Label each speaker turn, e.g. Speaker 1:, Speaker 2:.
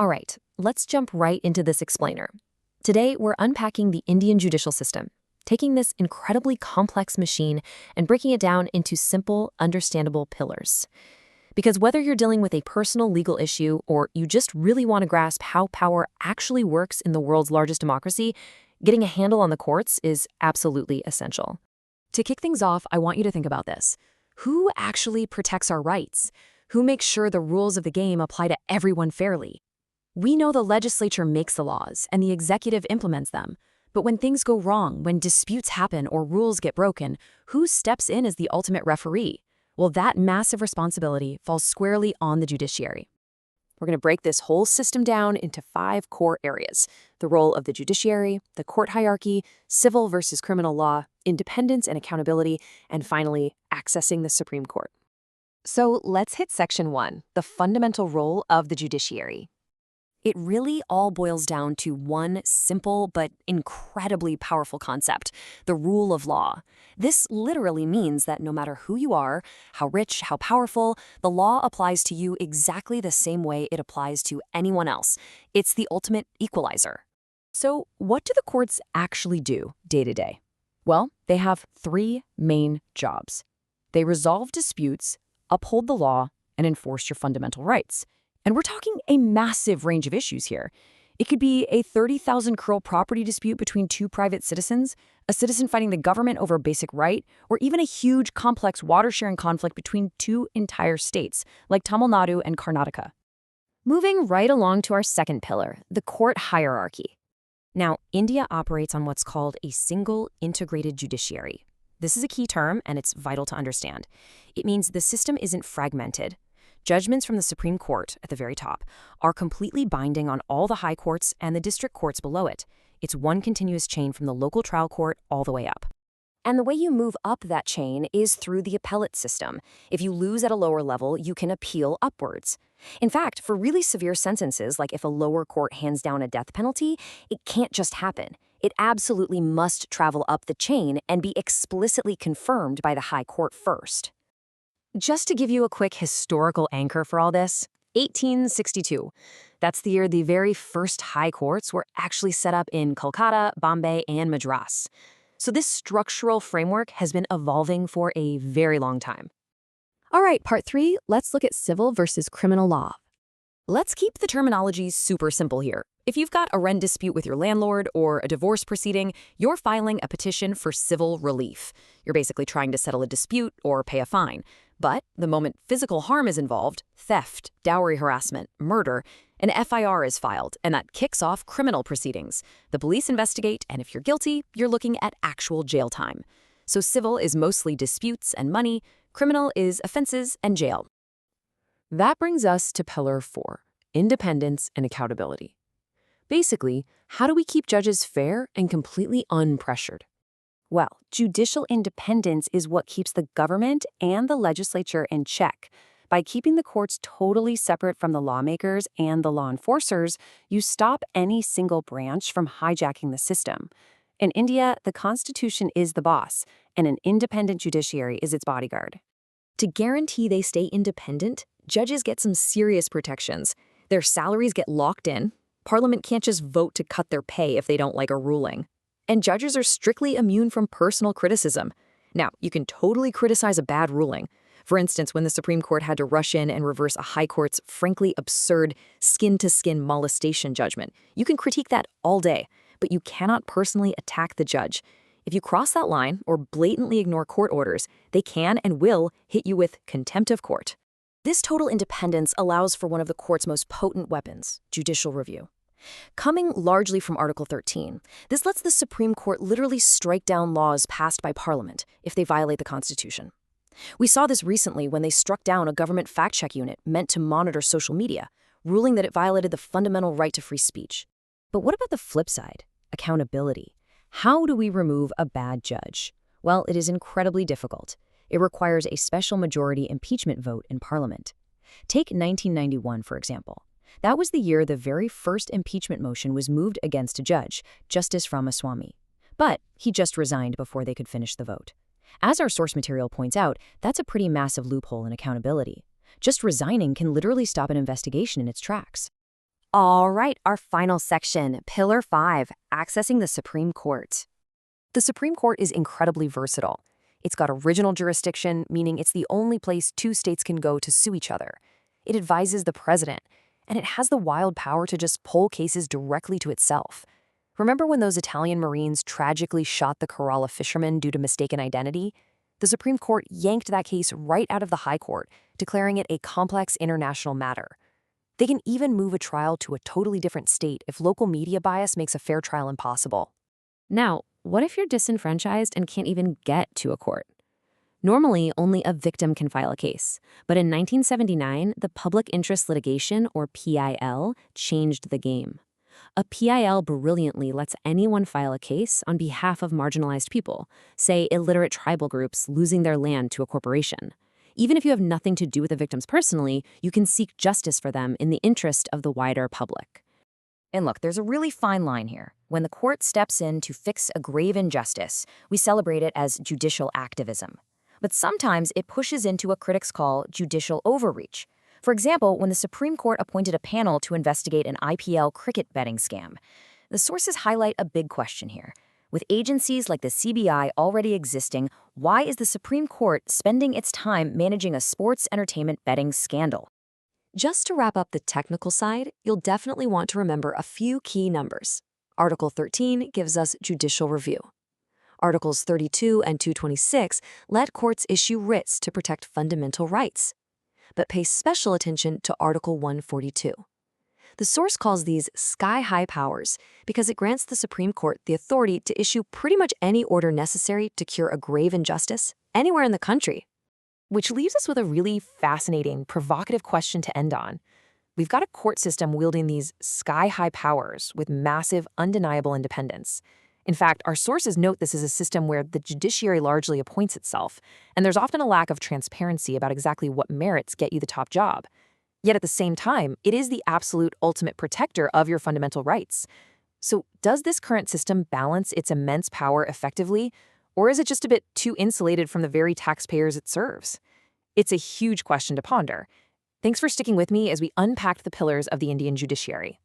Speaker 1: All right, let's jump right into this explainer. Today, we're unpacking the Indian judicial system, taking this incredibly complex machine and breaking it down into simple, understandable pillars. Because whether you're dealing with a personal legal issue or you just really want to grasp how power actually works in the world's largest democracy, getting a handle on the courts is absolutely essential.
Speaker 2: To kick things off, I want you to think about this. Who actually protects our rights? Who makes sure the rules of the game apply to everyone fairly? We know the legislature makes the laws and the executive implements them. But when things go wrong, when disputes happen or rules get broken, who steps in as the ultimate referee? Well, that massive responsibility falls squarely on the judiciary. We're going to break this whole system down into 5 core areas: the role of the judiciary, the court hierarchy, civil versus criminal law, independence and accountability, and finally, accessing the Supreme Court. So let's hit Section 1, the fundamental role of the judiciary. It really all boils down to one simple but incredibly powerful concept: the rule of law. This literally means that no matter who you are, how rich, how powerful, the law applies to you exactly the same way it applies to anyone else. It's the ultimate equalizer. So what do the courts actually do day to day? Well, they have 3 main jobs. They resolve disputes, uphold the law, and enforce your fundamental rights. And we're talking a massive range of issues here. It could be a 30,000-crore property dispute between 2 private citizens, a citizen fighting the government over a basic right, or even a huge, complex water-sharing conflict between 2 entire states, like Tamil Nadu and Karnataka. Moving right along to our second pillar, the court hierarchy. Now, India operates on what's called a single integrated judiciary. This is a key term, and it's vital to understand. It means the system isn't fragmented. Judgments from the Supreme Court, at the very top, are completely binding on all the high courts and the district courts below it. It's one continuous chain from the local trial court all the way up. And the way you move up that chain is through the appellate system. If you lose at a lower level, you can appeal upwards. In fact, for really severe sentences, like if a lower court hands down a death penalty, it can't just happen. It absolutely must travel up the chain and be explicitly confirmed by the high court first. Just to give you a quick historical anchor for all this, 1862. That's the year the very first high courts were actually set up in Kolkata, Bombay, and Madras. So this structural framework has been evolving for a very long time. All right, part 3, let's look at civil versus criminal law. Let's keep the terminology super simple here. If you've got a rent dispute with your landlord or a divorce proceeding, you're filing a petition for civil relief. You're basically trying to settle a dispute or pay a fine. But the moment physical harm is involved, theft, dowry harassment, murder, an FIR is filed, and that kicks off criminal proceedings. The police investigate, and if you're guilty, you're looking at actual jail time. So civil is mostly disputes and money, criminal is offenses and jail. That brings us to Pillar 4, independence and accountability. Basically, how do we keep judges fair and completely unpressured? Well, judicial independence is what keeps the government and the legislature in check. By keeping the courts totally separate from the lawmakers and the law enforcers, you stop any single branch from hijacking the system. In India, the Constitution is the boss, and an independent judiciary is its bodyguard. To guarantee they stay independent, judges get some serious protections. Their salaries get locked in. Parliament can't just vote to cut their pay if they don't like a ruling. And judges are strictly immune from personal criticism. Now, you can totally criticize a bad ruling. For instance, when the Supreme Court had to rush in and reverse a high court's frankly absurd skin-to-skin molestation judgment. You can critique that all day, but you cannot personally attack the judge. If you cross that line or blatantly ignore court orders, they can and will hit you with contempt of court. This total independence allows for one of the court's most potent weapons, judicial review. Coming largely from Article 13, this lets the Supreme Court literally strike down laws passed by Parliament if they violate the Constitution. We saw this recently when they struck down a government fact-check unit meant to monitor social media, ruling that it violated the fundamental right to free speech. But what about the flip side? Accountability. How do we remove a bad judge? Well, it is incredibly difficult. It requires a special majority impeachment vote in Parliament. Take 1991, for example. That was the year the very first impeachment motion was moved against a judge, Justice Ramaswamy. But he just resigned before they could finish the vote. As our source material points out, that's a pretty massive loophole in accountability. Just resigning can literally stop an investigation in its tracks.
Speaker 1: All right, our final section, Pillar 5, accessing the Supreme Court.
Speaker 2: The Supreme Court is incredibly versatile. It's got original jurisdiction, meaning it's the only place two states can go to sue each other. It advises the president, and it has the wild power to just pull cases directly to itself. Remember when those Italian Marines tragically shot the Kerala fishermen due to mistaken identity? The Supreme Court yanked that case right out of the High Court, declaring it a complex international matter. They can even move a trial to a totally different state if local media bias makes a fair trial impossible.
Speaker 1: Now, what if you're disenfranchised and can't even get to a court? Normally, only a victim can file a case, but in 1979, the Public Interest Litigation, or PIL, changed the game. A PIL brilliantly lets anyone file a case on behalf of marginalized people, say illiterate tribal groups losing their land to a corporation. Even if you have nothing to do with the victims personally, you can seek justice for them in the interest of the wider public.
Speaker 3: And look, there's a really fine line here. When the court steps in to fix a grave injustice, we celebrate it as judicial activism. But sometimes it pushes into what critics call judicial overreach. For example, when the Supreme Court appointed a panel to investigate an IPL cricket betting scam, the sources highlight a big question here. With agencies like the CBI already existing, why is the Supreme Court spending its time managing a sports entertainment betting scandal?
Speaker 2: Just to wrap up the technical side, you'll definitely want to remember a few key numbers. Article 13 gives us judicial review. Articles 32 and 226 let courts issue writs to protect fundamental rights. But pay special attention to Article 142. The source calls these sky-high powers because it grants the Supreme Court the authority to issue pretty much any order necessary to cure a grave injustice anywhere in the country.
Speaker 1: Which leaves us with a really fascinating, provocative question to end on. We've got a court system wielding these sky-high powers with massive, undeniable independence. In fact, our sources note this is a system where the judiciary largely appoints itself, and there's often a lack of transparency about exactly what merits get you the top job. Yet at the same time, it is the absolute ultimate protector of your fundamental rights. So does this current system balance its immense power effectively, or is it just a bit too insulated from the very taxpayers it serves? It's a huge question to ponder. Thanks for sticking with me as we unpacked the pillars of the Indian judiciary.